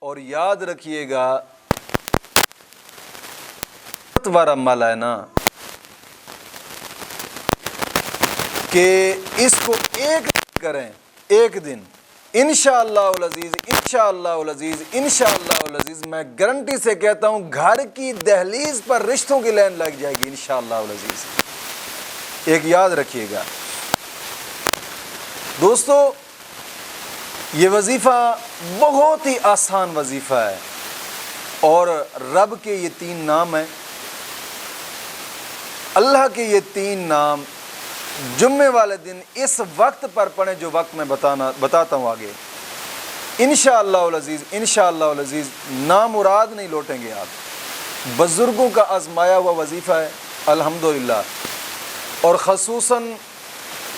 और याद रखिएगा वाला अमल है ना कि इसको एक करें, एक दिन इंशाअल्लाहुल अज़ीज़, इंशाअल्लाहुल अज़ीज़, इंशाअल्लाहुल अज़ीज़, मैं गारंटी से कहता हूँ घर की दहलीज पर रिश्तों की लाइन लग जाएगी इंशाअल्लाहुल अज़ीज़। एक याद रखिएगा दोस्तों, ये वजीफ़ा बहुत ही आसान वजीफ़ा है और रब के ये 3 नाम हैं, अल्लाह के ये 3 नाम जुम्मे वाले दिन इस वक्त पर पढ़ें जो वक्त मैं बताता हूँ आगे। इंशाअल्लाहुल अज़ीज़, इंशाअल्लाहुल अज़ीज़, नामुराद नहीं लौटेंगे आप। बुज़ुर्गों का आज़माया हुआ वजीफ़ा है अल्हम्दुलिल्लाह, और ख़ुसूसन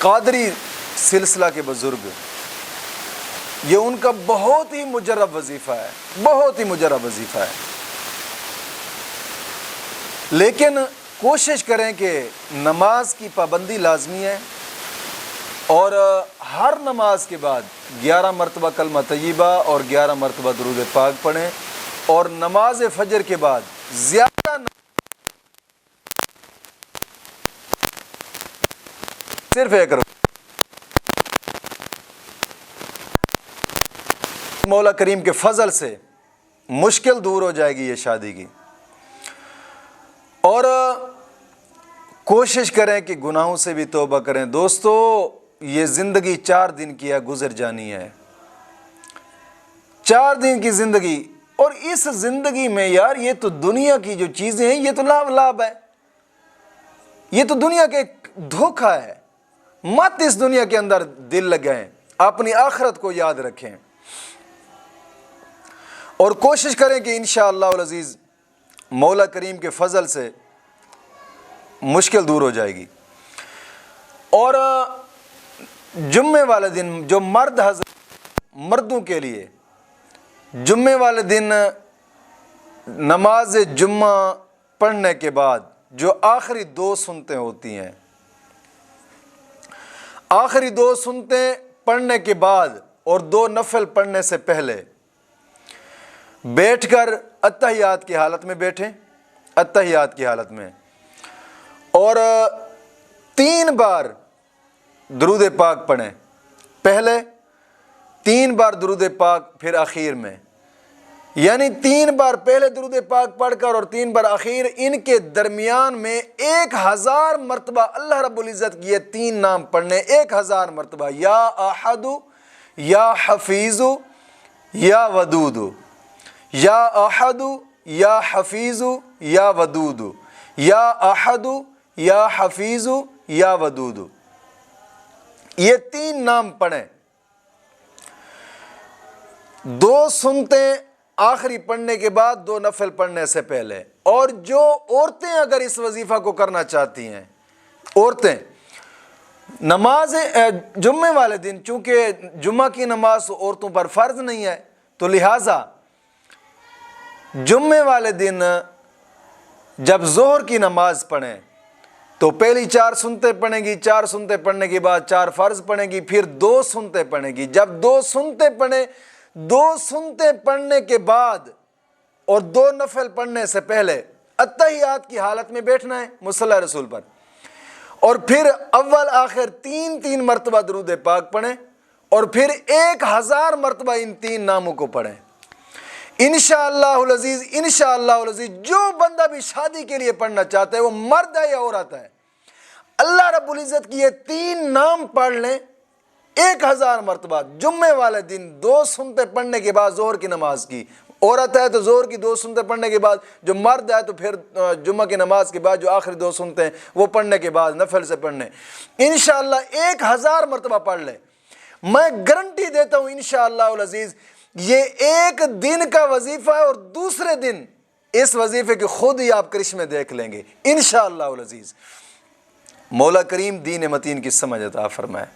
क़ादरी सिलसिला के बुज़ुर्ग, ये उनका बहुत ही मुजर्रब वजीफ़ा है, बहुत ही मुजर्रब वजीफ़ा है। लेकिन कोशिश करें कि नमाज की पाबंदी लाजमी है और हर नमाज के बाद 11 मरतबा कलमा तय्यबा और 11 मरतबा दुरूद पाक पढ़ें, और नमाज फजर के बाद ज़्यादा सिर्फ एक मौला करीम के फजल से मुश्किल दूर हो जाएगी ये शादी की। और कोशिश करें कि गुनाहों से भी तौबा करें। दोस्तों, ये ज़िंदगी 4 दिन की है, गुजर जानी है, 4 दिन की ज़िंदगी, और इस ज़िंदगी में यार ये तो दुनिया की जो चीज़ें हैं ये तो लाभ है, ये तो दुनिया के धोखा है। मत इस दुनिया के अंदर दिल लगाएं, अपनी आखिरत को याद रखें और कोशिश करें कि इंशाअल्लाहुल अज़ीज़ मौला करीम के फजल से मुश्किल दूर हो जाएगी। और जुम्मे वाले दिन जो मर्दों के लिए जुम्मे वाले दिन नमाज जुम्मा पढ़ने के बाद जो आखिरी 2 सुन्नतें होती हैं, आखिरी 2 सुन्नतें पढ़ने के बाद और 2 नफल पढ़ने से पहले बैठकर अत्तहियात की हालत में बैठें, अत्तहियात की हालत में, और 3 बार दुरूद पाक पढ़ें। पहले 3 बार दुरूद पाक, फिर आखिर में, यानी 3 बार पहले दुरूद पाक पढ़कर और 3 बार आखिर, इनके दरमियान में 1000 मरतबा अल्लाह रब्बुल इज़्ज़त की ये 3 नाम पढ़ने, 1000 मरतबा, या अहदु, या हफीज़ु, या वदूदु, या अहदु, या हफीज़ु, या वदूदु, या अहदु, या हफीज़ु, या वदूदु, ये 3 नाम पढ़ें। 2 सुन्नतें आखिरी पढ़ने के बाद, 2 नफल पढ़ने से पहले। और जो औरतें अगर इस वजीफ़ा को करना चाहती हैं, औरतें नमाज जुम्मे वाले दिन, चूँकि जुम्मा की नमाज औरतों पर फ़र्ज़ नहीं है, तो लिहाजा जुम्मे वाले दिन जब ज़ोहर की नमाज पढ़ें तो पहली 4 सुन्नतें पढ़ेंगी, 4 सुन्नतें पढ़ने के बाद 4 फ़र्ज़ पढ़ेंगी, फिर 2 सुन्नतें पढ़ेंगी। जब 2 सुन्नतें पढ़ें, 2 सुन्नतें पढ़ने के बाद और 2 नफल पढ़ने से पहले अत्तहियात की हालत में बैठना है मुसल्ला रसूल पर, और फिर अव्वल आखिर 3-3 मरतबा दुरूद पाक पढ़ें, और फिर 1000 मरतबा इन 3 नामों को पढ़ें। इंशाअल्लाहुल अज़ीज़, इंशाअल्लाहुल अज़ीज़, जो बंदा भी शादी के लिए पढ़ना चाहता है, वो मर्द है या औरत है, अल्लाह रब्बुल इज़्ज़त की ये 3 नाम पढ़ लें 1000 मरतबा जुम्मे वाले दिन, 2 सुन्नतें पढ़ने के बाद ज़ोहर की नमाज की, औरत है तो ज़ोहर की 2 सुन्नतें पढ़ने के बाद, जो मर्द है तो फिर जुम्मा की नमाज के बाद जो आखिरी 2 सुन्नतें हैं वो पढ़ने के बाद नफल से पढ़ने। इंशाअल्लाह 1000 मरतबा पढ़ ले, मैं गारंटी देता हूँ इंशाअल्लाह उल अज़ीज़ ये एक दिन का वजीफ़ा है और दूसरे दिन इस वजीफ़े के खुद ही आप करिश्मे देख लेंगे इंशाअल्लाह उल अज़ीज़। मौला करीम दीन मतीन की समझ अता फरमाए।